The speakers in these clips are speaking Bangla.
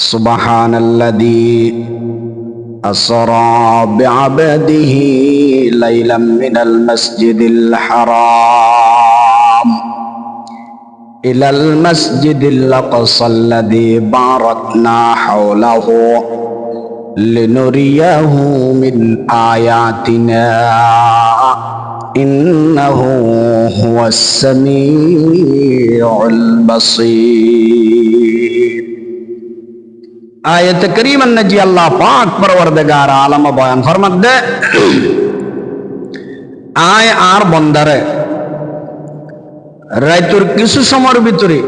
সুবহানাল্লাযী আসরা বিআবদিহি লাইলাম মিনাল মাসজিদিল হারাম ইলাল মাসজিদিল আকসাল্লাযী বারাকনা হাওলাহু লিনুরিয়াহু মিন আয়াতিনা ইন্নাহু হুয়াস সামিউল বাসীর। आयत करीमन ने जी अल्लाह पाक परवरदिगार आलम बयान फरमात दे आय आर बंदारे रायतुर किसु समर भितरे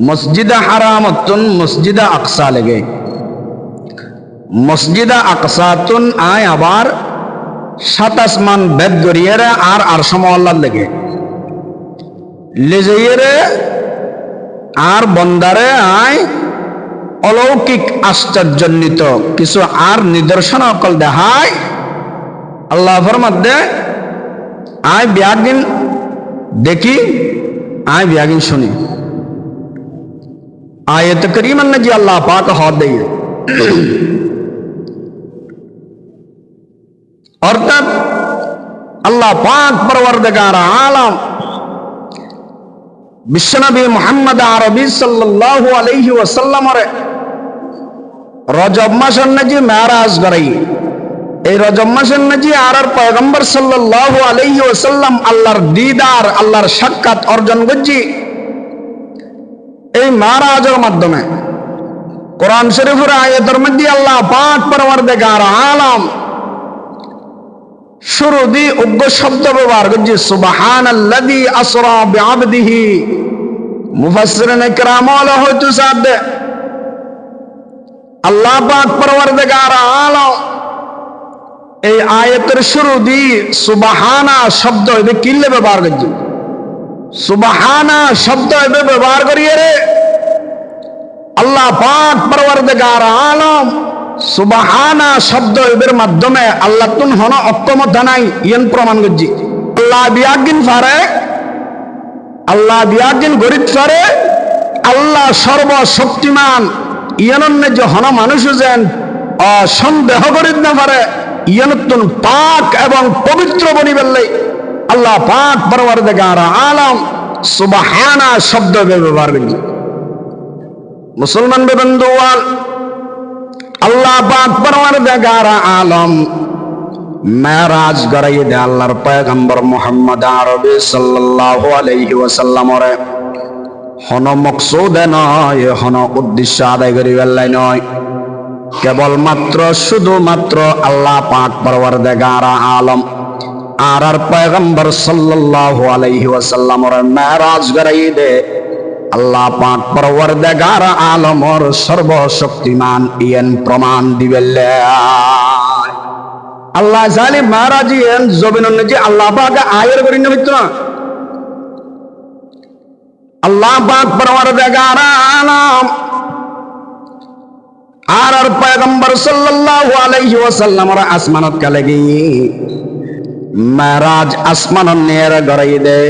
मस्जिद हरामतुन मस्जिद अक्सा लगे मस्जिद अक्सातुन आय आबार सात आसमान बेद गरियरे आर आरशमल्लाह लगे ले जाइए आर बंदारे आय अलौकिक आश्चर्यान्वित किछु आर निदर्शन अकल देहाय अल्लाह फरमात दे आय ब्यागिन देखी आय ब्यागिन सुनी। आयत करीमन ने जी अल्लाह पाक हाथ दे अर्थात अल्लाह पाक परवरदिगार आलम विश्वनबी मुहम्मद आरबी सल्लल्लाहु अलैहि वसल्लम रजब मासेर नजी मेराज कराई এই রজব মাসের নজি আর পয়গম্বর সাল্লাল্লাহু আলাইহি ওয়াসাল্লাম আল্লাহর দিদার আল্লাহর সাক্ষাৎ অর্জন করছি এই মেরাজের মাধ্যমে। কোরআন শরীফের আয়াতের মধ্যে আল্লাহ পাক পরওয়ারদিগার আলম শুরু দি উগ্র শব্দ ব্যবহার করছি সুবহানাল্লাযী আসরা বিআবদিহি। মুফাসসিরিন ইকরাম হয়তো সাথে আল্লাহ পাক পরওয়ারদিগার আলম এই আয়াতের শুরু দি সুবহানা শব্দ এবে কিলে ব্যবহার করছি সুবহানা শব্দ এবে ব্যবহার করিয়ে রে আল্লাহ পাক পরওয়ারদিগার আলম সুবহানা শব্দ এর মাধ্যমে আল্লাহ তুন হন অক্ষমতা নাই ইয়ান প্রমাণ করছি। আল্লাহ বিয়াগিন ফারে আল্লাহ বিয়াগিন গরিব ফারে আল্লাহ সর্বশক্তিমান ইয়ানন্য যে হন মানুষ যেন সন্দেহ করিত না পারে ইয়ানতুন পাক এবং পবিত্র বনি বললে আল্লাহ পাক পরওয়ারদিগার আলম সুবহানা শব্দ ব্যবহার করছি। মুসলমান বন্ধুগণ अल्लाह पाक परवरदिगार आलम मेराज कराई दे अल्लाहर पैगम्बर मुहम्मद अरबी सल्लल्लाहु अलैहि वसल्लम रे हन मकसूद नय हन उद्देश्य आदाय करि बेल्লাই नय केवल मात्र शुधु मात्र अल्लाह पाक परवरदिगार आलम आर पैगम्बर सल्लल्लाहु अलैहि वसल्लम रे मेराज कराई दे अल्लाह पाक परवरदिगार आलमर सर्वशक्तिमान इयन प्रमाण दिबेले अल्लाह जाली महाराज इयन जमीन जे अल्लाह पाक आयर करि न मित्र अल्लाह पाक परवरदिगार आलम आर पैगंबर सल्लल्लाहु अलैहि वसल्लम रा आसमानत का लगी महाराज आसमान नेर गराई दे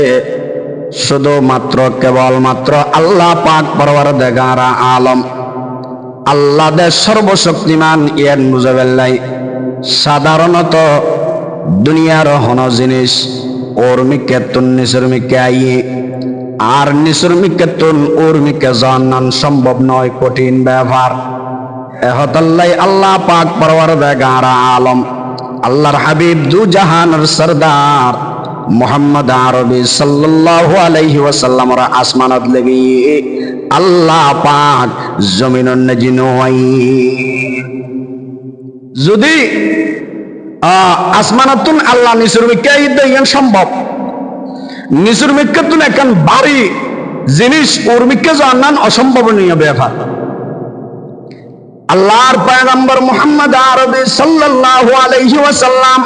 शुधु मात्र केवल मात्र अल्लाह पाक परवरदिगार आलम अल्लाह दे सर्वशक्तिमान इयन बुझे बेल्লাই साधारणत दुनियार हन जिनिस ओर मिके तुन निसुर मिके आइए आर निसुर मिके तुन ओर मिके जानान सम्भव नय कठिन ব্যাপার एहतल्लाई अल्लाह पाक परवरदिगार आलम अल्लाहर हबीब दु जहानर सरदार मुहम्मद अरबी सल्लल्लाहु अलैहि वसल्लम रा आसमानत लगी अल्लाह पाक जमीनन नजिनोई যদি আসমানাতুন আল্লাহ নিসুর মিকাই দেন সম্ভব নিসুর মিকাতুন একন ভারী জিনিস ওর মিকা জানান অসম্ভবনীয় ব্যাপার। আল্লাহর পয়গম্বর মুহাম্মদ আরবি সাল্লাল্লাহু আলাইহি ওয়াসাল্লাম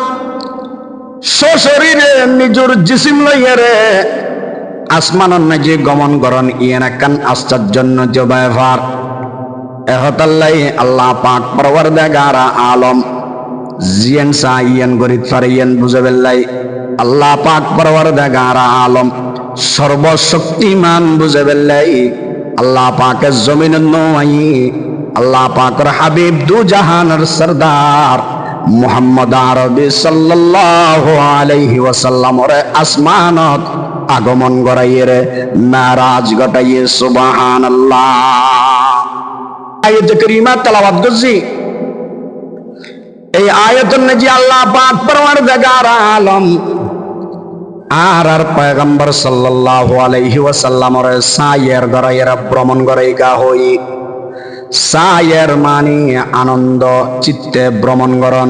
সশরীরে নিজের জিসিম লইয়ারে আসমানন নাজি গমন করন ইয়েন একখান আশ্চর্যজনক ব্যাপার। এহতাল্লাই আল্লাহ পাক পরওয়ারদিগার আলম জিয়ান সাইয়ান গরিত ফারিয়ান বুঝে বেল্লাই আল্লাহ পাক পরওয়ারদিগার আলম সর্বশক্তিমান বুঝে বেল্লাই আল্লাহ পাকের জমিনের নয়, আল্লাহ পাকের হাবিব দু জাহানের সরদার মুহাম্মদ আরবি সাল্লাল্লাহু আলাইহি ওয়াসাল্লাম ওরে আসমানত আগমন করাইয়ে রে মেরাজ ঘটাইয়ে সুবহানাল্লাহ। আয়াত কারীমা তেলাওয়াত করছি। এই আয়াতের নাকি আল্লাহ পাক পরওয়ারদিগার আলম আর পয়গম্বর সাল্লাল্লাহু আলাইহি ওয়াসাল্লামের সায়ের গরাইরা ভ্রমণ করাইগা হই। সায়ের মানে আনন্দ চিত্তে ভ্রমণ করন।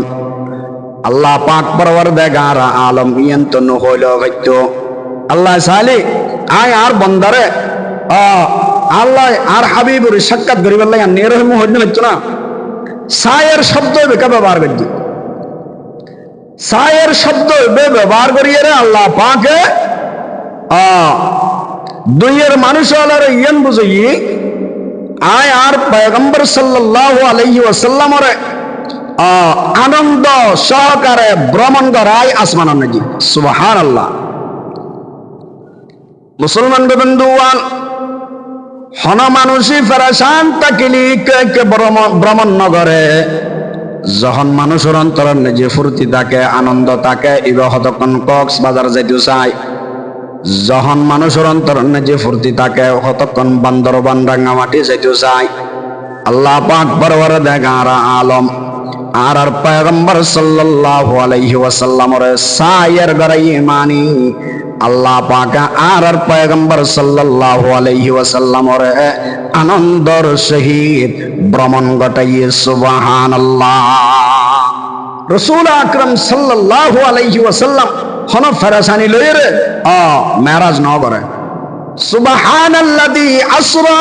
আল্লাহ পাক পরওয়ারদিগার আলম ইয়ন্তন হইল হইত আল্লাহ সালি আয় আর বন্দারে আল্লাহ আর হাবিবুর সাক্ষাৎ করিবার লাগে নিরহম হইল না। সায়ের শব্দ বেকা ব্যবহার করছি। সায়ের শব্দ ব্যবহার করিয়ে আল্লাহ পাকে দুইয়ের মানুষ হলার ইয়ান বুঝি আয় আর পয়গম্বর সাল্লাল্লাহু আলাইহি ওয়াসাল্লামের আনন্দ সহকারে ভ্রমণ করায় আসমান নাকি সুবহানাল্লাহ। মুসলমান বন্ধুগণ, হন মানুষই ফেরাসান তাকিলি কে ভ্রমণ নগরে যখন মানুষের অন্তরের নিজে ফুর্তি থাকে আনন্দ থাকে ইবা হতক্ষণ কক্সবাজার যাইতে চায়। যখন মানুষের অন্তরের নিজে ফুর্তি থাকে হতক্ষণ বান্দরবান রাঙ্গামাটি যাইতে চায়। আল্লাহ পাক পরওয়ারদিগার আলম আর পয়গম্বর সাল্লাল্লাহু আলাইহি ওয়াসাল্লামের সায়ের গরাই মানি আল্লাহ পাক আর পয়গম্বর সাল্লাল্লাহু আলাইহি ওয়াসাল্লামের আনন্দর সহিত ভ্রমণ ঘটাইয়ে সুবহানাল্লাহ। রাসূল আকরাম সাল্লাল্লাহু আলাইহি ওয়াসাল্লাম হন ফেরাসানি লইরে মেরাজ ন করে সুবহানাল্লাযী আসরা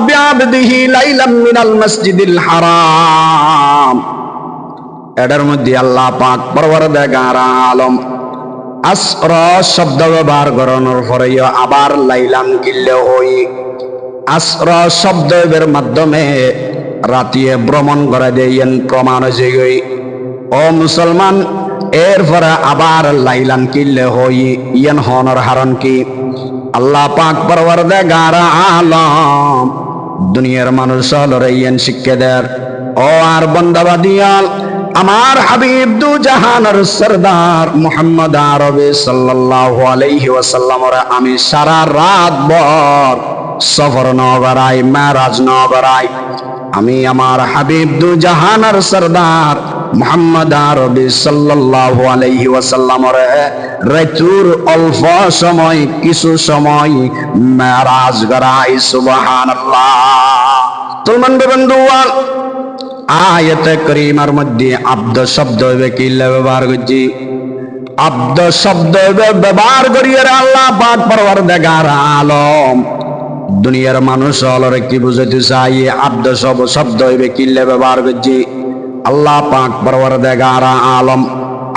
বিআবদিহি লাইলাম মিনাল মসজিদিল হারাম। এটার মধ্যে আল্লাহ পাক পরওয়ারদিগার আলম আসরা শব্দ ব্যবহার করানোর পরে আবার লাইলাম কিল্লে হই। আসরা শব্দের মাধ্যমে রাতিয়ে ভ্রমণ করে দেন প্রমাণ হয়ে ও মুসলমান। এরপরে আবার লাইলাম কিল্লে হই ইয়ান হনর হারণ কি আল্লাহ পাক পরওয়ারদিগার আলম দুনিয়ার মানুষ হলরে ইয়ান শিক্ষা দেয় ও আর বন্দাবাদিয়াল আমার হাবিব দু জাহানের সরদার মুহাম্মদ আরবি সাল্লাল্লাহু আলাইহি ওয়াসাল্লামের আমি সারা রাত ভর সফর ন করাই মেরাজ ন করাই। আমি আমার হাবিব দু জাহানের সরদার মুহাম্মদ আরবি সাল্লাল্লাহু আলাইহি ওয়াসাল্লামের রাতুর অল্প সময় কিছু সময় মেরাজ করাই সুবহানাল্লাহ। মুসলমান বন্ধুগণ, আয়াতে কারীমার মধ্যে আব্দ শব্দ কি ব্যবহার করছি। আব্দ শব্দ ব্যবহার করিয়ে আল্লাহ পাক পরওয়ারদিগার আলম দুনিয়ার মানুষ হলরে কি বুঝাইতে চাই আব্দ শব্দ কি ব্যবহার করছি। আল্লাহ পাক পরওয়ারদিগার আলম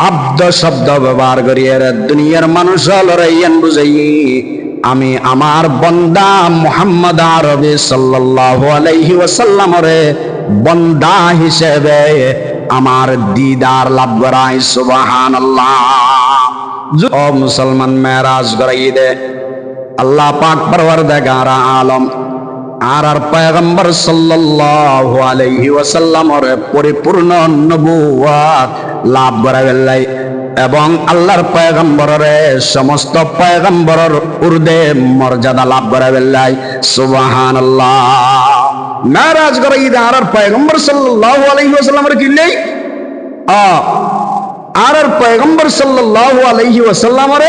আব্দ শব্দ ব্যবহার করিয়ে দুনিয়ার মানুষ হলরে ইয়ান বুঝাই আমি আমার বন্দা মুহাম্মদ আরবি সাল্লাল্লাহু আলাইহি ওয়াসাল্লামের বন্দা হিসেবে আমার দিদার লাভ করাই সুবহানাল্লাহ। ও মুসলমান মেরাজ করাই দে আল্লাহ পাক পরওয়ারদিগার আলম আর পয়গম্বর সাল্লাল্লাহু আলাইহি ওয়াসাল্লামের পরিপূর্ণ নবুয়ত লাভ করাইলাই এবং আল্লাহর পয়গম্বরের সমস্ত পয়গম্বরের ঊর্ধ্বে মর্যাদা লাভ করাইলাই সুবহানাল্লাহ। মেরাজ করাই দে আর পয়গম্বর সাল্লাল্লাহু আলাইহি ওয়াসাল্লামের কি নেই আর পয়গম্বর সাল্লাল্লাহু আলাইহি ওয়াসাল্লামের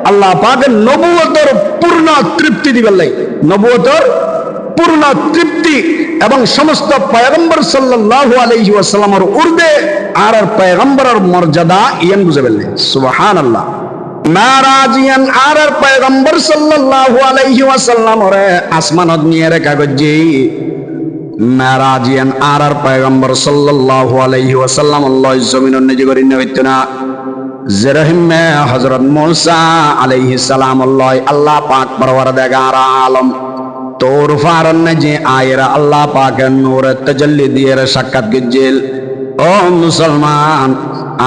আল্লাহ পাকের নবুয়তের পূর্ণ তৃপ্তি দিবেন লাই। নবুয়তের পূর্ণ তৃপ্তি এবং সমস্ত পয়গম্বর সাল্লাল্লাহু আলাইহি ওয়াসাল্লামের ঊর্ধ্বে আর পয়গম্বরের মর্যাদা ইয়ান বুঝাবেন সুবহানাল্লাহ। মেরাজ ইয়ান আর পয়গম্বর সাল্লাল্লাহু আলাইহি ওয়াসাল্লামের আসমানত নিয়ে রেখা গজি মেরাজ ইয়ান আর পয়গম্বর সাল্লাল্লাহু আলাইহি ওয়াসাল্লাম আল্লাহ জমিনের নিজে করি হইতো না যেরহিমে হযরত মূসা আলাইহিস সালাম আল্লাহ পাক পরওয়ারদিগার আলম তোর ফারন যে আয়েরা আল্লাহ পাকের নূরে তাজাল্লি দিয়ে সাক্ষাৎ গিয়েছিল। ও মুসলমান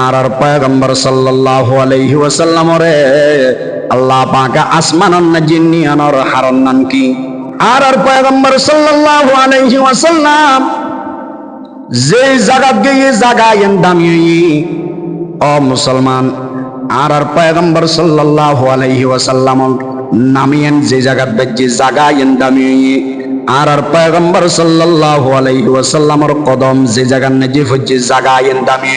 আর পয়গম্বর সাল্লাল্লাহু আলাইহি ওয়াসাল্লাম রে আল্লাহ পাক আসমানন জিন্নিয়ানর হারন নাম কি আর পয়গম্বর সাল্লাল্লাহু আলাইহি ওয়াসাল্লাম যে জায়গা গিয়ে জাগায়েন দামি ও মুসলমান আর পয়গম্বর সাল্লাল্লাহু আলাইহি ওয়াসাল্লাম নামিয়েন যে জায়গা বেজি জাগায়েন দামি আর পয়গম্বর সাল্লাল্লাহু আলাইহি ওয়াসাল্লামর কদম যে জায়গা নেজি ফুজি জাগায়েন দামি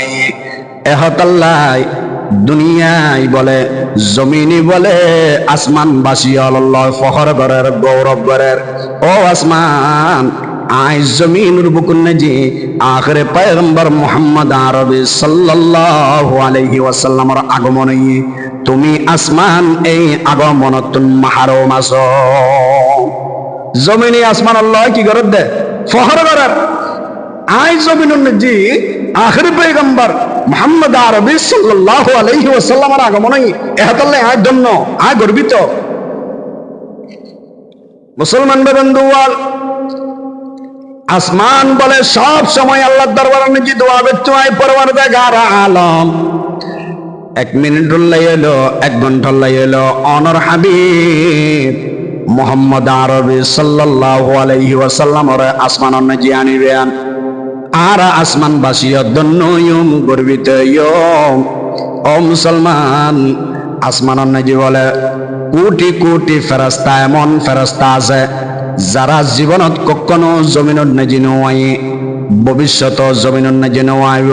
এহতাল্লাই দুনিয়ায় বলে জমিনি বলে আসমান বাসী আল্লাহ ফখর করের গৌরব করের ও আসমান আই জমিনুর বুকুন নেজি আখরে পয়গম্বর মুহাম্মদ আরবি সাল্লাল্লাহু আলাইহি ওয়াসাল্লামর আগমন তুমি আসমান এই আগমনতুন মাহরুম আছো জমিনি আসমান আল্লাহ কি করে দে ফখর করের আই জমিনুন নেজি আখরে পয়গম্বর মুহাম্মদ আরবি সাল্লাল্লাহু আলাইহি ওয়াসাল্লামের আগমন এহতাল্লাই আয় ধন্য আয় গর্বিত মুসলমান বন্ধুওয়াল আসমান বলে সব সময় আল্লাহর দরবারে নিজে দোয়া করতে হয় পরওয়ারদিগার আলম 1 মিনিট এলো 1 ঘন্টা এলো অনর হাবিব মুহাম্মদ আরবি সাল্লাল্লাহু আলাইহি ওয়াসাল্লামের আসমানের নিজে আনিবেন আর আসমান বাসীর জন্য গর্বিত ও মুসলমান আসমানের নিজে বলে কোটি কোটি ফেরেশতা এমন ফেরেশতা আছে যারা জীবনত কখনো জমিনত নেজি নোয়াই ভবিষ্যৎ জমিনত নেজি নোয়াইব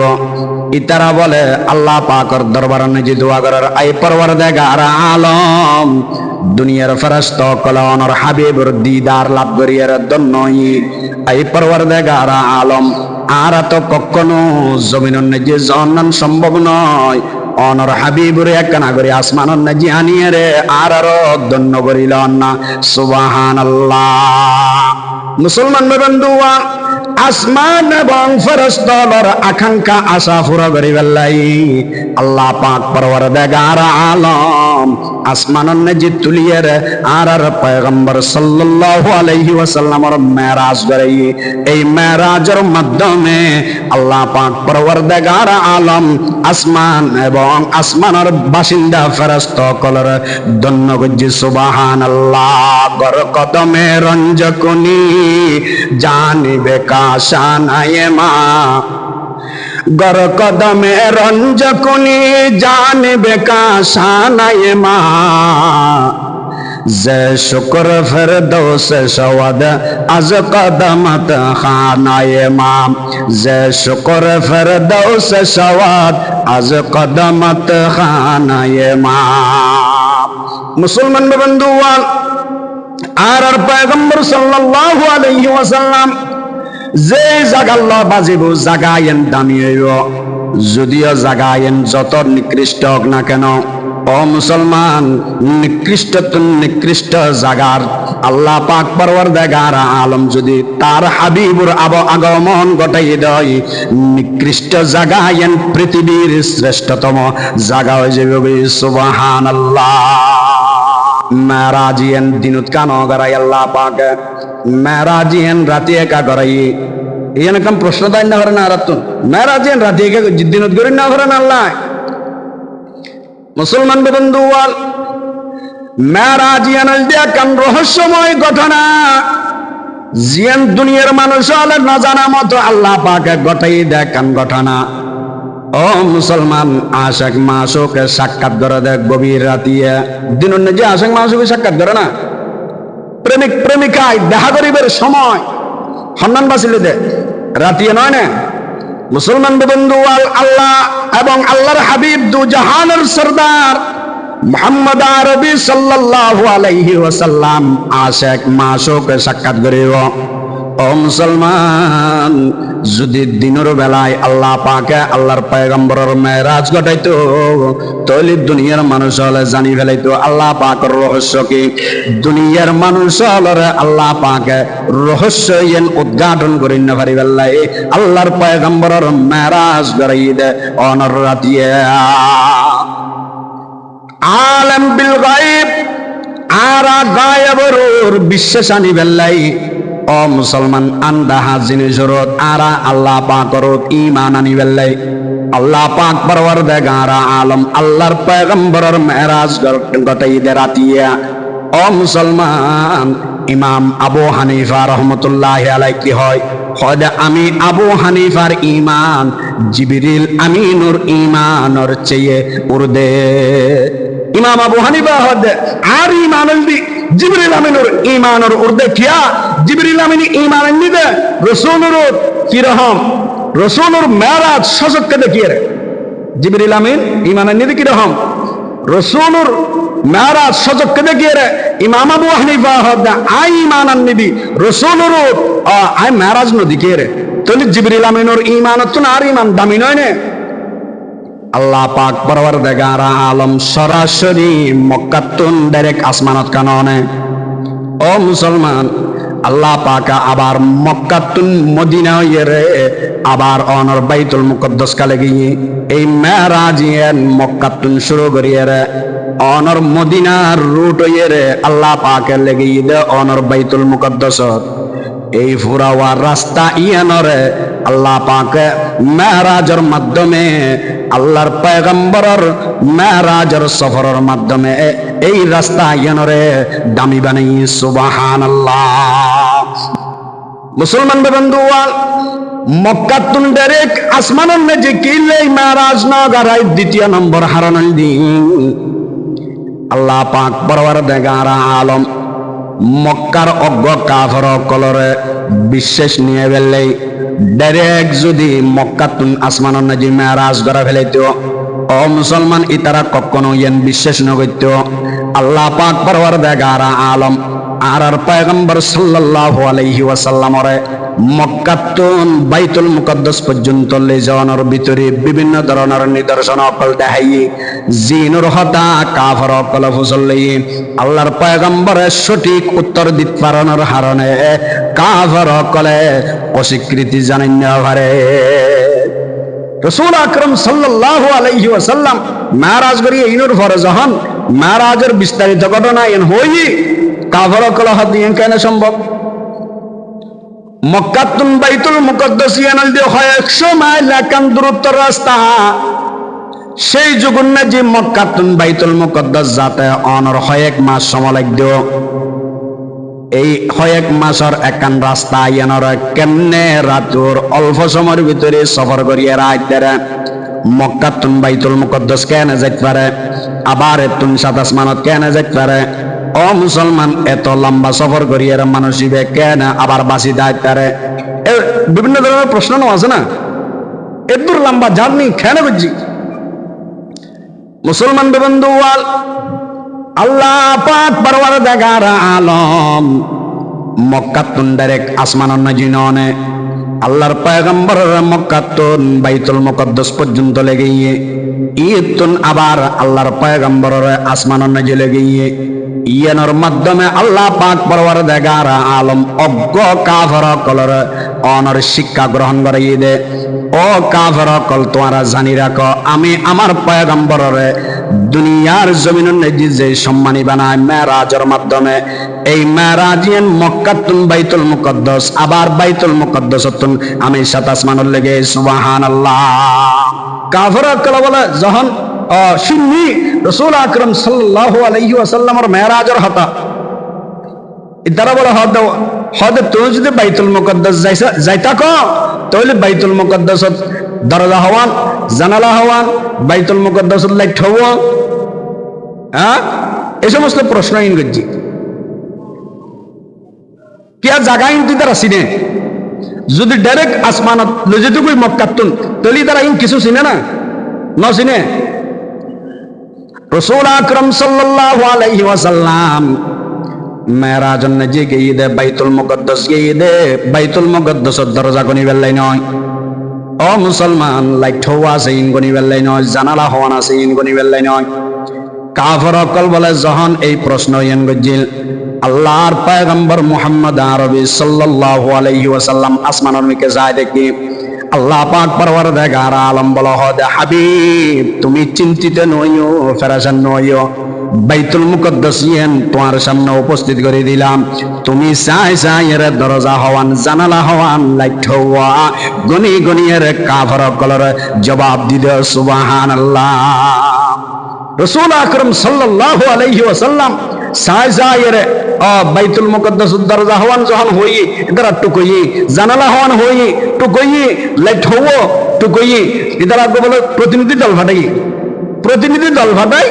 ইতারা বলে আল্লাহ পাকর দরবার নেজি দোয়া করার আই পরওয়ারদিগার আলম দুনিয়ার ফেরেশতা কলনর হাবিবর দিদার লাভ করিয়ার জন্য আই পরওয়ারদিগার আলম আর তো কখনো জমিনত নেজি জান্নাত সম্ভব নয় অনর হাবিবুর একখানা করে আসমানন নাজি আনিয়ে রে আর ধন্য করিল না সুবহানাল্লাহ মুসলমান বন্ধুয়া আসমান এবং ফেরেশতার আকাঙ্ক্ষা আশা পুরা করিবেলাই আল্লাহ পাক পরওয়ারদিগার আলম আসমানন নাজি তুলিয়ে রে আর পয়গম্বর সাল্লাল্লাহু আলাইহি ওয়াসাল্লামের মেরাজ করে এই মেরাজের মাধ্যমে আল্লাহ পাক পরওয়ারদিগার আলম আসমান এবং আসমানের বাসিন্দা ফেরেশতা কলর ধন্য গজি সুবহানাল্লাহ গর কদমে রঞ্জকুনি জানিবে কাশানায়ে মা গর কদমে রঞ্জকুনি জানিবে কাশানায়ে মা যে শুকর ফেরদৌস সওয়াদ আজ কদমত খানায়ে মা যে শুকর ফেরদৌস সওয়াদ আজ কদমত খানায়ে মা মুসলমান বন্ধুগণ আর পয়গম্বর সাল্লাল্লাহু আলাইহি ওয়াসাল্লাম যে জাগাল্লাহ বাজিব জাগায়েন দামি হইব যদিও জাগায়েন যত নিকৃষ্ট হোক না কেন ও মুসলমান নিকৃষ্ট জাগার আল্লাহ পাক পরওয়ারদিগার আলম যদি তার হাবিবুর আগমন ঘটাই দেয় নিকৃষ্ট জাগায়েন পৃথিবীর শ্রেষ্ঠতম জাগা হয়ে যাবে সুবহানাল্লাহ মেরাজিয়েন দিনুত কানো গরাই আল্লাহ পাক মেরাজিয়েন রাতে একা গরাই এখানে কাম প্রশ্ন দায় না করেন আর মেরাজিয়েন রাতে একা দিনুত গরি না করেন আল্লাহ মুসলমান বন্ধুওয়াল মেরাজিয়েন দেখান রহস্যময় ঘটনা জিয়ান দুনিয়ার মানুষ হলে না জানা মতো আল্লাহ পাক ঘটাই দেখান ঘটনা ও মুসলমান আশেক মাসুকে সাক্ষাৎ করে দেখ গভীর রাতিয়া দিন যে আশেক মাসুকে সাক্ষাৎ করে না প্রেমিক প্রেমিকায় দেখা করিবার সময় সন্ধান বাঁচিলে দে রাতিয়া নয় না মুসলমান বন্ধু আল্লাহ এবং আল্লাহর হাবিব দু জাহানের সরদার মুহাম্মদ আরবি সাল্লাল্লাহু আলাইহি ওয়াসাল্লাম আশেক মাসুকে সাক্ষাৎ করিব ও মুসলমান যদি দিনের বেলায় আল্লাহ পাকে আল্লাহর পয়গম্বরের মেরাজ ঘটাইতো তাহলে দুনিয়ার মানুষ হলে জানি ফেলাইতো আল্লাহ পাকের রহস্য কি দুনিয়ার মানুষ হলে আল্লাহ পাকে রহস্য এন উদ্ঘাটন করি না পারি বেলাই আল্লাহর পয়গম্বরের মেরাজ ঘটাই দে অনর রাতিয়ে আলম বিল গায়ব আর গায়বর বিশ্বাস আনি বেলাই ও মুসলমান আন্দাহা জিনিসের আরা আল্লাহ পাকর ঈমান আনি বেলাই আল্লাহ পাক পরওয়ারদিগার আলম আল্লাহর পয়গম্বরের মেরাজ ঘটাই দে রাতিয়া ও মুসলমান ইমাম আবু হানিফা রহমতুল্লাহি আলাইহি কি হয় হয়তো আমি আবু হানিফার ঈমান জিবরিল আমিনুর ঈমানের চেয়ে উর্দে ইমাম আবু হানিফা হয়তো আর ঈমানুল দি জিবরিল আমিনুর ঈমানের উর্দে কিয়া জিবরিল আমিন ঈমান নিদে রাসূলুর কি রকম রাসূলুর মেরাজ সজককে দেখিয়ে রে জিবরিল আমিন ঈমানের নিদে কি রকম রাসূলুর মেরাজ সজককে দেখিয়ে রে ইমাম আবু হানিফা হদা আই ঈমানান নবী রাসূলুর আই মেরাজ নদী কে রে তলি জিবরিল আমিনুর ঈমানত না আর ঈমান দামি নয় নে আল্লাহ পাক পরওয়ারদিগার আলম সরাসরি মক্কাতুন ডাইরেক্ট আসমানত কাননে ও মুসলমান আল্লাহ পাক আবার মক্কাতুন মদিনা ইয়েরে আবার অনর বাইতুল মুকদ্দাস কালে গিয়ে এই মেরাজিয়ান মক্কাতুন শুরু করিয়ে রে অনর মদিনার রুট ইয়েরে আল্লাহ পাকের লেগে দে অনর বাইতুল মুকদ্দাস এই ফুরাওয়া রাস্তা ইয়ানরে আল্লাহ পাক মেরাজের মাধ্যমে আল্লাহর পয়গম্বরের মেরাজের সফরের মাধ্যমে এই রাস্তা ইয়ানরে দামি বানাই সুবহানাল্লাহ মুসলমান বন্ধুওয়াল মক্কাতুন ডাইরেক্ট আসমানের নেজে কিলে মেরাজ না গারাই দ্বিতীয় নম্বর হারানোর দিন আল্লাহ পাক পরওয়ারদিগার আলম মক্কার অজ্ঞ কাফর কলরে বিশ্বাস নিয়ে ফেললেই ডাইরেক্ট যদি মক্কাতুন আসমানের নাজি মেরাজ করা ফেলাইতো ও মুসলমান ইতারা কখনো ইয়ান বিশ্বাস নগত্য আল্লাহ পাক পরওয়ারদিগার আলম আর পয়গম্বর সাল্লাল্লাহু আলাইহি ওয়াসাল্লামরে মক্কাতুন বাইতুল মুকদ্দাস পর্যন্ত লে যাওয়ানোর ভিতরে বিভিন্ন ধরনের নিদর্শন অকল দেখাই জিনুর হতা কাফর অকল ফুসল্লি আল্লাহর পয়গম্বরের সঠিক উত্তর দিতে পারানোর হারণে কাফর অকলে অস্বীকৃতি জানেন না পারে রাসূল আকরাম সাল্লাল্লাহু আলাইহি ওয়াসাল্লাম মেরাজ করিয়ে ইনুর ফরজ হন মেরাজের বিস্তারিত ঘটনা এন হই কাফর অকল হাত দিয়ে কেন সম্ভব মক্কাতুন বাইতুল মুকদ্দাস ইয়ানাল দিয়ে হয় 100 মাইল একান দূরত্বের রাস্তা সেই যুগুন্নে যে মক্কাতুন বাইতুল মুকদ্দাস যাতে অনর হয় 1 মাস সময় লাগতো এই হয় 1 মাসের একান রাস্তা ইয়ানর কেমনে রাতুর অল্প সময়ের ভিতরে সফর করিয়ে রাইতারে মক্কাতুন বাইতুল মুকদ্দাস কেন যাইতে পারে আবার এতুন সাত আসমানত কেন যাইতে পারে ও মুসলমান এত লম্বা সফর করিয়ে মানুষিবে কেন আবার বাসি দায়িত্বে বিভিন্ন ধরনের প্রশ্ন আছে না এত লম্বা জার্নি কেন বুঝছি মুসলমান বন্ধুওয়াল আল্লাহ পাক পরওয়ারদিগার আলম মক্কাতুন ডাইরেক্ট আসমানের নাজিননে আল্লাহর পয়গম্বর মক্কাতুন বাইতুল মুকদ্দাস পর্যন্ত লেগে ইতুন আবার আল্লাহর পয়গম্বরের আসমানের নাজি লেগে ইয়ানোর মাধ্যমে আল্লাহ পাক পরওয়ারদিগার আলম অজ্ঞ কাফর কলর অনর শিক্ষা গ্রহণ করিয়ে দে ও কাফর কল তোমরা জানি রাখো আমি আমার পয়গম্বরের দুনিয়ার জমিনের নেজি যে সম্মানী বানায় মেরাজের মাধ্যমে এই মেরাজিয়ান মক্কাতুন বাইতুল মুকদ্দাস আবার বাইতুল মুকদ্দাসতুন আমি সাত আসমানের লেগে সুবহানাল্লাহ কাফর কল বলে যখন শুননি রাসূল আকরাম সাল্লাল্লাহু আলাইহি ওয়াসাল্লামের মেরাজের হতা ইদারা বলে হদ তুই যদি বাইতুল মুকদ্দাস যাইতা ক তাহলে বাইতুল মুকদ্দাসত দরজা হওয়ান জানালা হওয়ান বাইতুল মুকদ্দাসত লাইট হওয়া হ্যাঁ এই সমস্ত প্রশ্ন ইন গজ্জি কিয়া জায়গা ইন তুই তারা চিনে যদি ডাইরেক্ট আসমানত লজিতুকুই মক্কাতুন তাহলে তারা ইন কিছু চিনে না ন চিনে রাসূল আকরাম সাল্লাল্লাহু আলাইহি ওয়াসাল্লাম মেরাজন যে গিয়ে দে বাইতুল মুকদ্দাস গিয়ে দে বাইতুল মুকদ্দাসের দরজা গনি বেলাই নয় ও মুসলমান লাইট হওয়া আছে ইন গনি বেলাই নয় জানালা হওয়ান আছে ইন গনি বেলাই নয় কাফর অকল বলে যখন এই প্রশ্ন ইন গজিল আল্লাহর পয়গম্বর মুহাম্মদ আরবি সাল্লাল্লাহু আলাইহি ওয়াসাল্লাম আসমানের মিকে যায় দেখি আল্লাহ পাক পরওয়ারদিগার আলম বলা হদে হাবিব তুমি চিন্তিত নইও ফেরেশান নইও বাইতুল মুকদ্দাস তোমার সামনে উপস্থিত করে দিলাম তুমি চাই এর দরজা হওয়ান জানালা হওয়ান লাইট হওয়া গনি গনি এর কাফর কলর জবাব দিল সুবহানাল্লাহ রাসূল আকরাম সাল্লাল্লাহু আলাইহি ওয়াসাল্লাম সাইজায়ের বাইতুল মুকদ্দাস দরজা হওয়ান যখন হই ইদার টুকই জানালা হওয়ান হই টুকই লাইট হওয়া টুকই ইদার আগে বলে প্রতিনিধি দল ফাটাই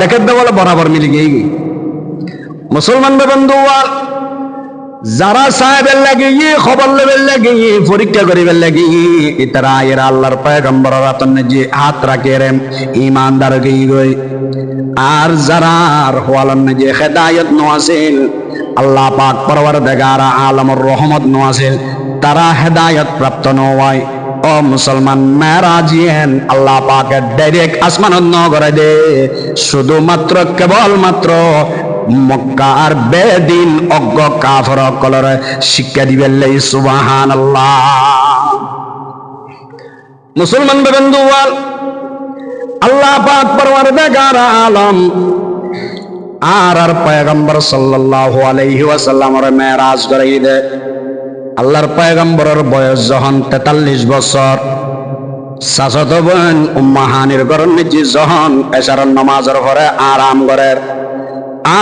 দেখে বলে বরাবর মিলে গিয়ে মুসলমান বন্ধু যারা সাহেবের লাগিয়ে খবর লেবেল লাগিয়ে পরীক্ষা করিবেন লাগিয়ে ইতারা এরা আল্লাহর পয়গম্বর রাতন যে হাত রাখে রে ইমানদার গই আর যারা হওয়ালন যে হেদায়েত নওয়াসিল আল্লাহ পাক পরওয়ারদিগার আলমের রহমত নওয়াসিল তারা হেদায়েত প্রাপ্ত নয় ও মুসলমান মেরাজিয়েন আল্লাহ পাকে ডাইরেক্ট আসমানত ন করে দে শুধুমাত্র কেবলমাত্র মক্কার বেদিন অজ্ঞ কাফর কলর শিক্ষা দিবেন লাই সুবহানাল্লাহ। মুসলমান বন্ধু আল্লাহ পাক পরওয়ারদিগার আলম আর পয়গম্বর সাল্লাল্লাহু আলাইহি ওয়াসাল্লামের মেরাজ করাই দে। আল্লাহর পয়গম্বরের বয়স যখন 43 বছর সাসত বোন উম্মাহানির ঘর নিজি যখন এশারের নামাজের পরে আরাম করের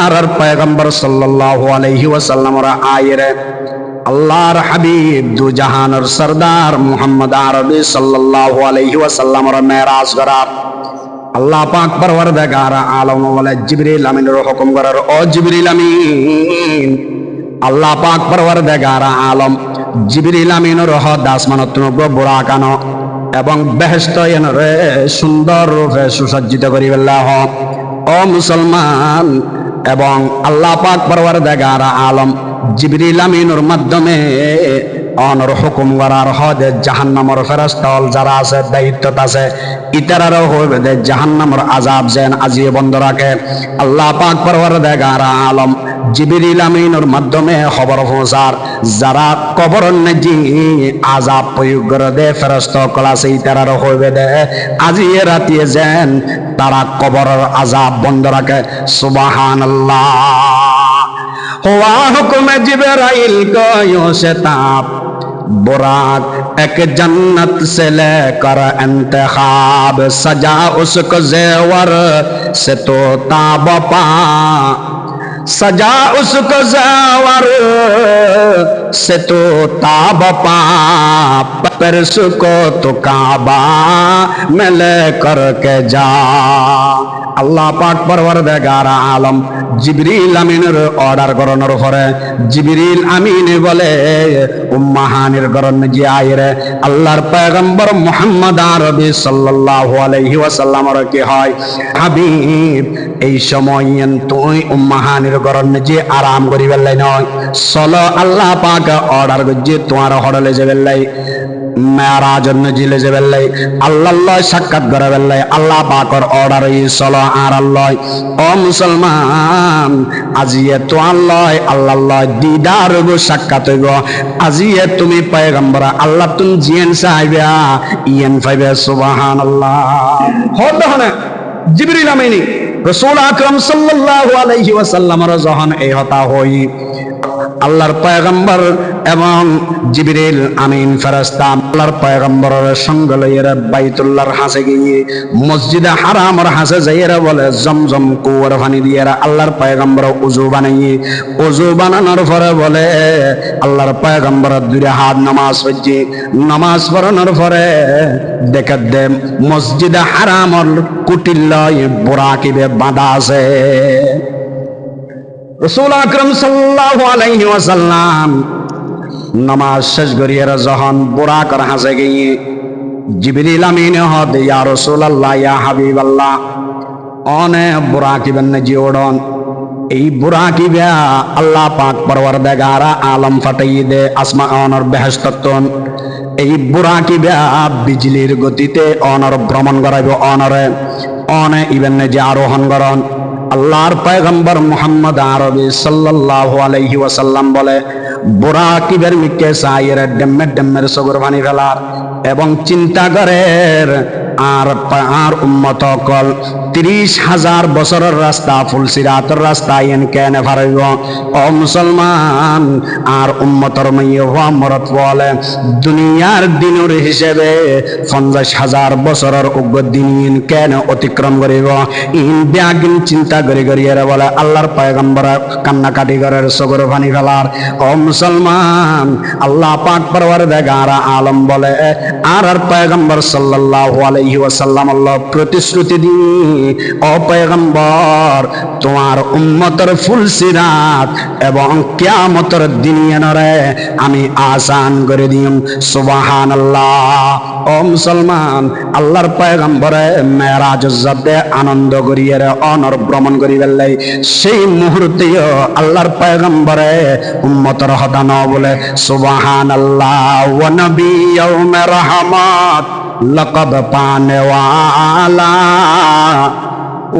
আর পয়গম্বর সাল্লাল্লাহু আলাইহি ওয়াসাল্লামের আয়েরে আল্লাহর হাবিব দু জাহানের সরদার মুহাম্মদ আরবি সাল্লাল্লাহু আলাইহি ওয়াসাল্লামের মেরাজ করা আল্লাহ পাক পরওয়ারদিগার আলম বলে জিবরিল আমিনের হুকুম করার ও জিবরিল আমিন আল্লাহ পাক পরওয়ারদিগার আলম জিবরিল আমিনের হদ আসমানত বুরাকানো এবং বেহেশত এনরে সুন্দর রূপে সুসজ্জিত করিবেল্লাহ ও মুসলমান এবং আল্লাহ পাক পরওয়ারদিগার আলম জিবরিল আমিনের মাধ্যমে অনর হুকুম করার হদে জাহান্নামের ফেরেশতাল যারা আছে দায়িত্বত আছে ইতারারও হইবে দে জাহান্নামের আযাব যেন আজিয়ে বন্ধ রাখে আল্লাহ পাক পরওয়ারদিগার আলম জিবরিল আমিনের মাধ্যমে খবর পৌঁছার যারা কবর নেজি আযাব প্রয়োগ করে দে ফেরেশতা কলাছে ইতারারও হইবে দে আজিয়ে রাতিয়ে যেন তারা কবরের আযাব বন্ধ রাখে সুবহানাল্লাহ। हुआ हुक्म जिब्राइल को यूं से ताप बुराक एक जन्नत से लेकर इंतखाब सजा उसको जेवर से तो ताब पा सजा उसको जेवर से तो ताब पा परस को तो काबा में लेकर के जा আল্লাহ পাক পরওয়ারদিগার আলম জিবরিল আমিনের অর্ডার করানোর পরে জিবরিল আমিনে বলে উম্মাহানির গরন যে আইরে আল্লাহর পয়গম্বর মুহাম্মদ আরবি সাল্লাল্লাহু আলাইহি ওয়াসাল্লামের কি হয় হাবিব এই সময় তুই উম্মাহানির গরন যে আরাম করিবেন লাই নয় চলো আল্লাহ পাক অর্ডার করছে তোমার হড়লে যাবেন লাই মেরাজের নজিলে যাবেন লাই আল্লাহ সাক্ষাৎ করাবেন লাই আল্লাহ পাকের অর্ডার এই চলো আর আল্লাহ ও মুসলমান আজিয়ে তো আল্লাহ দিদার গো সাক্ষাৎ হইব আজিয়ে তুমি পয়গম্বর আল্লাহ তুমি জিয়েন চাইবা ইয়েন পাইবে সুবহানাল্লাহ। হদ হনে জিবরিল আমিনী রাসূল আকরাম সাল্লাল্লাহু আলাইহি ওয়াসাল্লামের যখন এই হতা হই আল্লাহর পয়গম্বর এবং জিবরিল আমিন ফেরেশতা আল্লাহর পয়গম্বরের সঙ্গে লইয়া বাইতুল্লাহর হাসে গিয়ে মসজিদে হারামের হাসে যাইরা বলে জমজম কুয়ার পানি দিয়ে আল্লাহর পয়গম্বর ওযু বানাইয়ে ওযু বানানোর পরে বলে আল্লাহর পয়গম্বর দুই হাত নামাজ পড়ছে নামাজ পড়ানোর পরে দেখে দে মসজিদে হারামের কুটিল্লায় বুরাকিবে বাঁধা আছে রাসূল আকরাম সাল্লাল্লাহু আলাইহি ওয়াসাল্লাম নামাজ শেষ করিয়া যখন বুরাকের হাসে গিয়ে জিবরিল আমিন হদ ইয়া রাসূলুল্লাহ ইয়া হাবিবাল্লাহ অনে বুরাকিবেন জি ওড়ন এই বুরাকিবে আল্লাহ পাক পরওয়ারদিগার আলম ফাটাইয়ে দে আসমানের বেহেশতন এই বুরাকিবে বিজলির গতিতে অনর ভ্রমণ করাইব অনরে অনে ইবেন যে আরোহণ করন আল্লাহর পয়গম্বর মুহাম্মদ আরবি সাল্লাল্লাহু আলাইহি ওয়াসাল্লাম বলে বুরাকিবের মিকে সাইয়ের ডেম্মের সগর পানি ফেলার এবং চিন্তা করের আর উম্মত কল 30,000 বছরের রাস্তা ফুলসিরাতের রাস্তা এন কেন ফারাইব ও মুসলমান আর উম্মতর মাইয়ে হওয়া মরত বলে দুনিয়ার দিনের হিসেবে 50,000 বছরের উগ্র দিন কেন অতিক্রম করিব ইন ব্যাগিন চিন্তা করি করি এরা বলে আল্লাহর পয়গম্বর কান্নাকাটি করার সগর পানি ফেলার ও মুসলমান আল্লাহ পাক পরওয়ারদিগার আলম বলে আর পয়গম্বর সাল্লাল্লাহু আলাইহি ওয়াসাল্লাম আল্লাহ প্রতিশ্রুতি দি ও পয়গম্বর তোমার উম্মতের ফুলসিরাত এবং কিয়ামতের দিনে আমি আসান করে দিম সুবহানাল্লাহ ও মুসলমান আল্লাহর পয়গম্বরে মেরাজ যাতে আনন্দ করিয়ে অনর ভ্রমণ করি বেলাই সেই মুহূর্তে আল্লাহর পয়গম্বরে উম্মতের হতা ন বলে সুবহানাল্লাহ ওয়া নবী ইয়াউমে রহমত লকব পানে ওয়ালা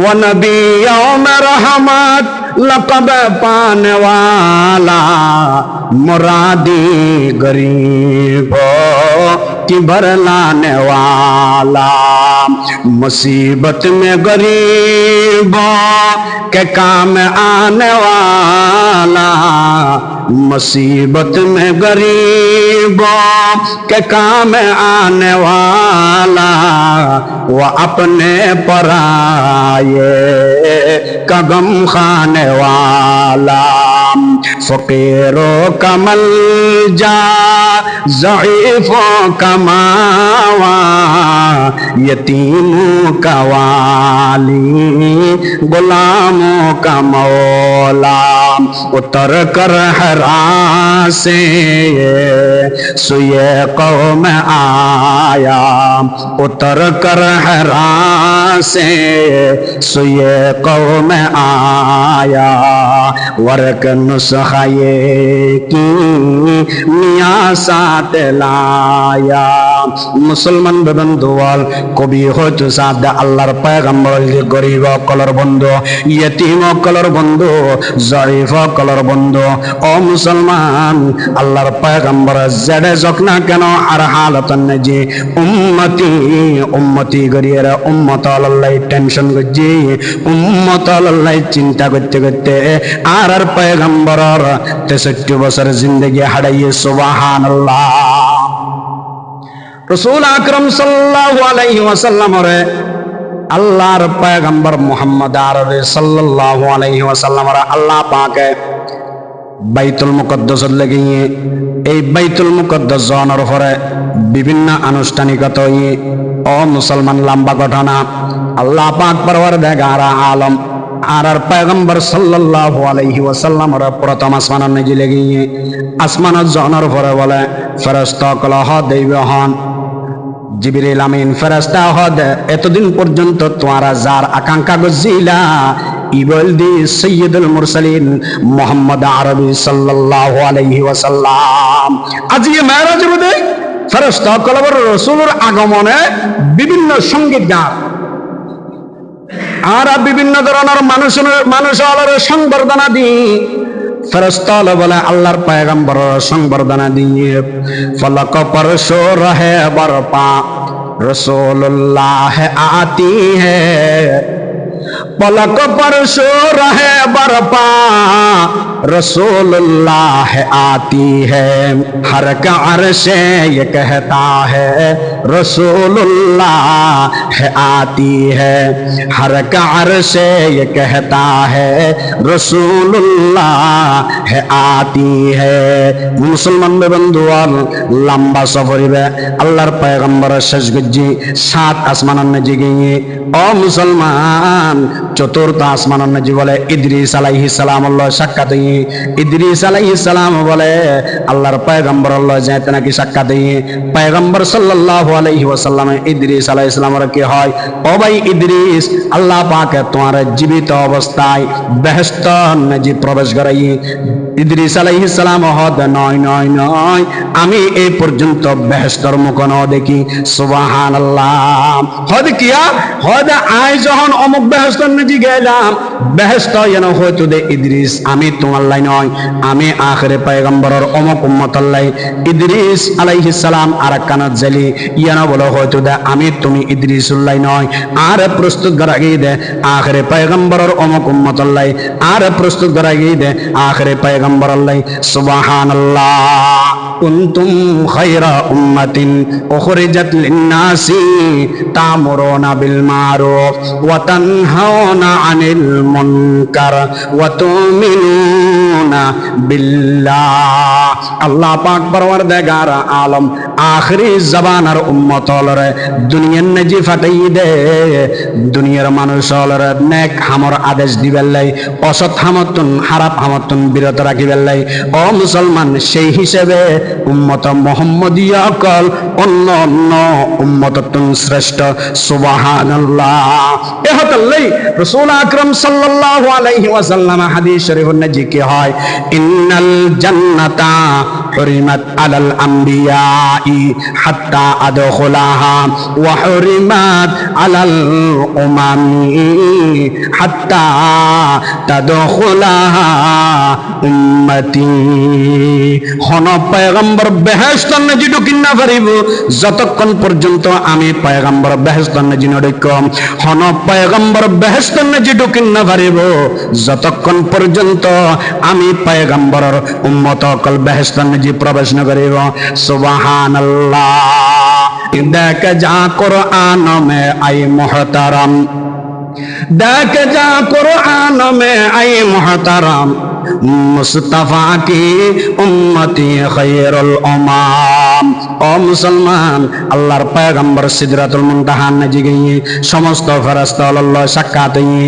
ওয়া নবী ইয়াউমে রহমত লকব পানে ওয়ালা मुरादी गरीब की बरलाने वाला मुसीबत में गरीबों के काम आने वाला मुसीबत में गरीबों के काम आने वाला वो अपने पराये का गम खाने वाला फकीरों का मलजा ज़ईफ़ों का मावा यतीमों का वाली गुलामों का मौला उतर कर हरा से सुये कौम आया उतर कर हरा से सुये कौम आया वर्क नुस्खे की मियाँ साथ लाया मुसलमान बंधुवाल कवि হয়তো সাদ আল্লাহর পয়গম্বর গরিব কলর বন্ধু ইয়তিম কলর বন্ধু জয়ীফ কলর বন্ধু ও মুসলমান আল্লাহর পয়গম্বর জেডে যখনা কেন আর হালত নেজি উম্মতি উম্মতি গরিয়ের উম্মত আল্লাহ টেনশন গজি উম্মত আল্লাহ চিন্তা করতে করতে আর পয়গম্বরর 63 বছর জিন্দেগি হারাইয়ে সুবহানাল্লাহ রাসূল আকরাম সাল্লাল্লাহু আলাইহি ওয়াসাল্লাম রে আল্লাহর পয়গম্বর মুহাম্মদ আরবি সাল্লাল্লাহু আলাইহি ওয়াসাল্লাম রে আল্লাহ পাকে বাইতুল মুকদ্দাস লাগিয়ে এই বাইতুল মুকদ্দাস জানার পরে বিভিন্ন আনুষ্ঠানিকতা ও মুসলমান লম্বা ঘটনা আল্লাহ পাক পরওয়ারদিগার আলম আর পয়গম্বর সাল্লাল্লাহু আলাইহি ওয়াসাল্লাম র প্রথম আসমান নেজি লাগিয়ে আসমান জানার পরে বলে ফেরেশতা কলহ দেব হন জিবরিল আমিন ফেরেশতা হদ এতদিন পর্যন্ত তোমরা যার আকাঙ্ক্ষা গজিলা ইবল দি সাইয়্যিদুল মুরসালিন মুহাম্মদ আরবি সাল্লাল্লাহু আলাইহি ওয়াসাল্লাম আজি মেরাজ রুদে ফেরেশতা কলবর রাসূলের আগমনে বিভিন্ন সঙ্গীত গান আর বিভিন্ন ধরনের মানুষের সংবর্ধনা দি ফেরেশতা বলে আল্লাহর পয়গম্বর সংবর্ধনা দিয়ে ফলক পরশো রহে বরপা रसूलुल्लाह आती है पलक पर शो रहे बरपा रसूलुल्लाह आती है हर कार से ये कहता है रसूलुल्लाह आती है हर कार से ये कहता है रसूलुल्लाह आती है मुसलमान बंधुआल लंबा सफर है अल्लाहर पैगंबर शेष गज्जी 7 आसमान में जिगे ओ मुसलमान चतुर्थ आसमान में जी बोले इद्रिस अलैहिस सलाम अल्लाह साक्षात इद्रिस अलैहिस सलाम बोले अल्लाहर पैगंबर अल्लाह जाते ना कि साक्षात पैगंबर सल्लल्लाहु अलैहि वसल्लम इद्रिस अलैहिस सलाम के হয় ও ভাই ইদ্রিস আল্লাহ পাক তোমার জীবিত অবস্থায় বেহেশত নজি প্রবেশ করাই ইদ্রিস আলাইহিস সালাম হদ নয় নয় নয় আমি এই পর্যন্ত বেহেশতর মুখ ন দেখি সুবহানাল্লাহ হদ কিয়া হদ আই যখন অমুক বেহেশত নজি গেলাম বেহেশত যেন হয়তো দে ইদ্রিস আমি তোমার আল্লাহ নয়, আমি আখেরে পয়গম্বরের অমুক উম্মত আল্লাহ। ইদ্রিস আলাইহিস সালাম আর কানাত জালি ইয়ানা বলো হয়তো দে আমি তুমি ইদ্রিসুল্লাহ নয়। আর প্রস্তুত করাগেই দে আখেরে পয়গম্বরের অমুক উম্মত আল্লাহ। আর প্রস্তুত করাগেই দে আখেরে পয়গম্বর আল্লাহ। সুবহানাল্লাহ। কুনতুম খায়রা উম্মাতিন উখরিজাত লিন-নাসি তা'মুরুনা বিল মারুফ ওয়া তানহাউনা আনিল মুনকার ওয়া তু'মিনুনা বিল্লাহ। আল্লাহ পাক পরওয়ারদিগার আলম আখরি জামানার উম্মত হলরে দুনিয়ার নেজি ফাটাই দে, দুনিয়ার মানুষ হলরে নেক হামর আদেশ দিবেল্লাই, অসৎ হামতুন হারাপ হামতুন বিরত রাখিবেল্লাই। ও মুসলমান, সেই হিসেবে উম্মত মুহাম্মদীয় অকল অন্য অন্য উম্মততুন শ্রেষ্ঠ। সুবহানাল্লাহ। এহতাল্লাই রাসূল আকরাম সাল্লাল্লাহু আলাইহি ওয়াসাল্লাম হাদিস শরীফের নাজি কি হয়, ইন্নাল জান্নাতা হুরিমাত আলাল আমবিয়াই হাত্তা আদখুলাহা ওয়া হুরিমাত আলাল উমামি হাত্তা তাদখুলাহা উম্মতি। হন পয়গম্বর বেহেশতন নাজি ঢুকিন না পারিব যতক্ষণ পর্যন্ত আমি পয়গম্বর বেহেশতন নাজি নডকম। হন পয়গম্বর বেহেশতন নাজি ঢুকিন না পারিব যতক্ষণ পর্যন্ত আমি পয়গম্বরের উম্মত অকল বেহেশতন নাজি প্রবেশ না করিব। সুবহানাল্লাহ। দেখ যা কুরআন মে আই মুহতারাম, देख जा कुरान में आई मुहतरम मुस्तफा की उम्मती खैरुल उमाम। ओ मुसलमान, আল্লাহর পয়গম্বর সিদরাতুল মুনতাহার নজি গিয়ে সমস্ত ফেরেশতা আল্লাহ সাক্ষাৎ হই,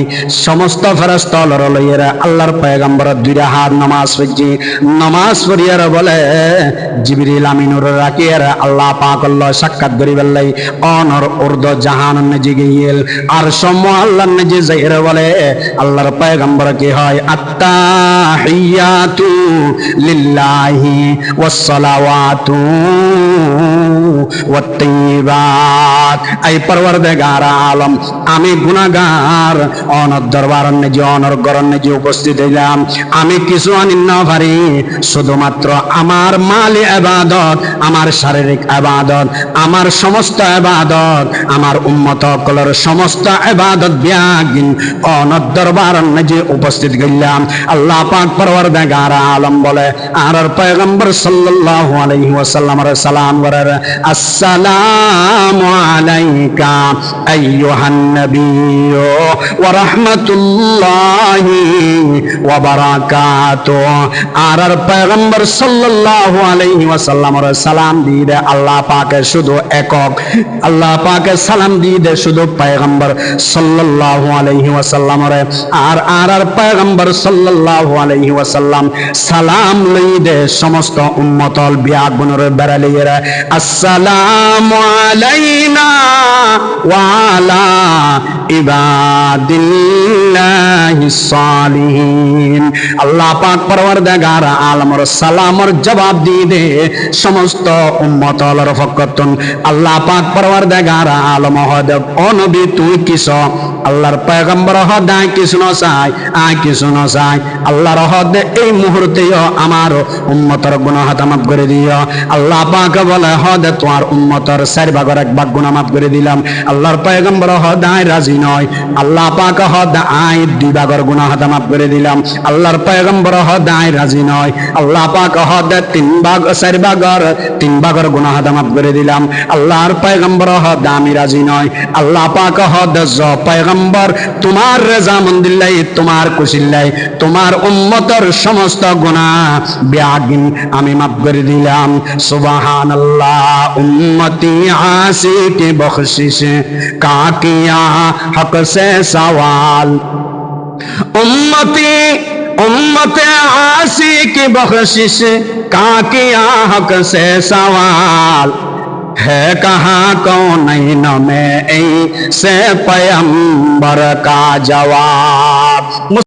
সমস্ত ফেরেশতা লইরা আল্লাহর পয়গম্বর দুই হাত নামাজ পড়ি, নামাজ পড়িয়ার বলে জিবরিল আমিনুর রাকিয়ার আল্লাহ পাক আল্লাহ সাক্ষাৎ করিবেলাই অনর উর্দ জাহান নজি গিয়েল আর সম আল্লাহ নজি যাইরা বলে আল্লাহর পয়গম্বর কি হয়, আত্তাহিয়াতু লিল্লাহি ওয়াস সালাওয়াতু ওয়াত তাইয়িবাত। আই পরওয়ারদিগার আলম, আমি গুনাহগার অনর দরবার নজি অনর গরন নজি উপস্থিত হইলাম। আমি কিছু আনি না পারি, শুধুমাত্র আমার মালি ইবাদত, আমার শারীরিক ইবাদত, আমার সমস্ত ইবাদত, আমার উম্মত সকলের সমস্ত ইবাদত বিয়াগিন অনর দরবার নজি উপস্থিত গইলাম। আল্লাহ পাক পরওয়ারদিগার আলম বলে আর পয়গম্বর সাল্লাল্লাহু আলাইহি ওয়াসাল্লামের সালাম করার, আসসালামু আলাইকা আইয়ুহান নবিয়্যু ওয়া রাহমাতুল্লাহি ওয়া বারাকাতুহু। আর পয়গম্বর সাল্লাল্লাহু আলাইহি ওয়াসাল্লামের সালাম দিয়ে আল্লাহ পাকে শুধু একক, আল্লাহ পাকে সালাম দিয়ে শুধু পয়গম্বর সাল্লাল্লাহু আলাইহি ওয়াসাল্লামের। আর পয়গম্বর সাল্লাল্লাহু আলাইহি ওয়াসাল্লাম সালাম লইদে সমস্ত উম্মতল বিয়াগুনের বেড়ালিয়েরা, আসসালামু আলাইনা ওয়া আলা ইবাদিল্লাহিস সালিহিন। আল্লাহ পাক পরওয়ারদিগার আলমের সালামের জবাব দিয়ে দে সমস্ত উম্মতলের ফকতুন আল্লাহ পাক পরওয়ারদিগার আলম হদ ও নবী তুই কিস আল্লাহর পয়গম্বর হদ আই কিছু ন চাই, আই কিছু ন চাই। আল্লাহর হদ এই মুহূর্তেও আমার উম্মতর গুনাহ মাফ করে দিও। আল্লাহ পাক বলে হদ তোমার উম্মতর 4 ভাগের 1 ভাগ গুনাহ মাফ করে দিলাম। আল্লাহর পয়গম্বর হদ আই রাজি নয়, আল্লাহ পাক হদ আই 2 ভাগের গুনাহ মাফ করে দিলাম। আল্লাহর পয়গম্বর হদ আই রাজি নয়, আল্লাহ পাক হদ 4 ভাগের গুনাহ মাফ করে দিলাম। আল্লাহর পয়গম্বর হদ আমি রাজি নয়, আল্লাহ পাক হদ জ পয়গম্বর তোমার রেজামন্দিল্লাই, তোমার খুশিল্লাই, তোমার উম্মতর সমস্ত গুনাহ বিয়াগিন আমি মাফ করে দিলাম। সুবহানাল্লাহ। উম্মতি আসি কি বখশিশ কা কিয়া হক সে সওয়াল, উম্মতি उम्मते आसी की बख्शिश का किया हक से सवाल, है कहाँ कौनैन में ऐसे पैगंबर का जवाब।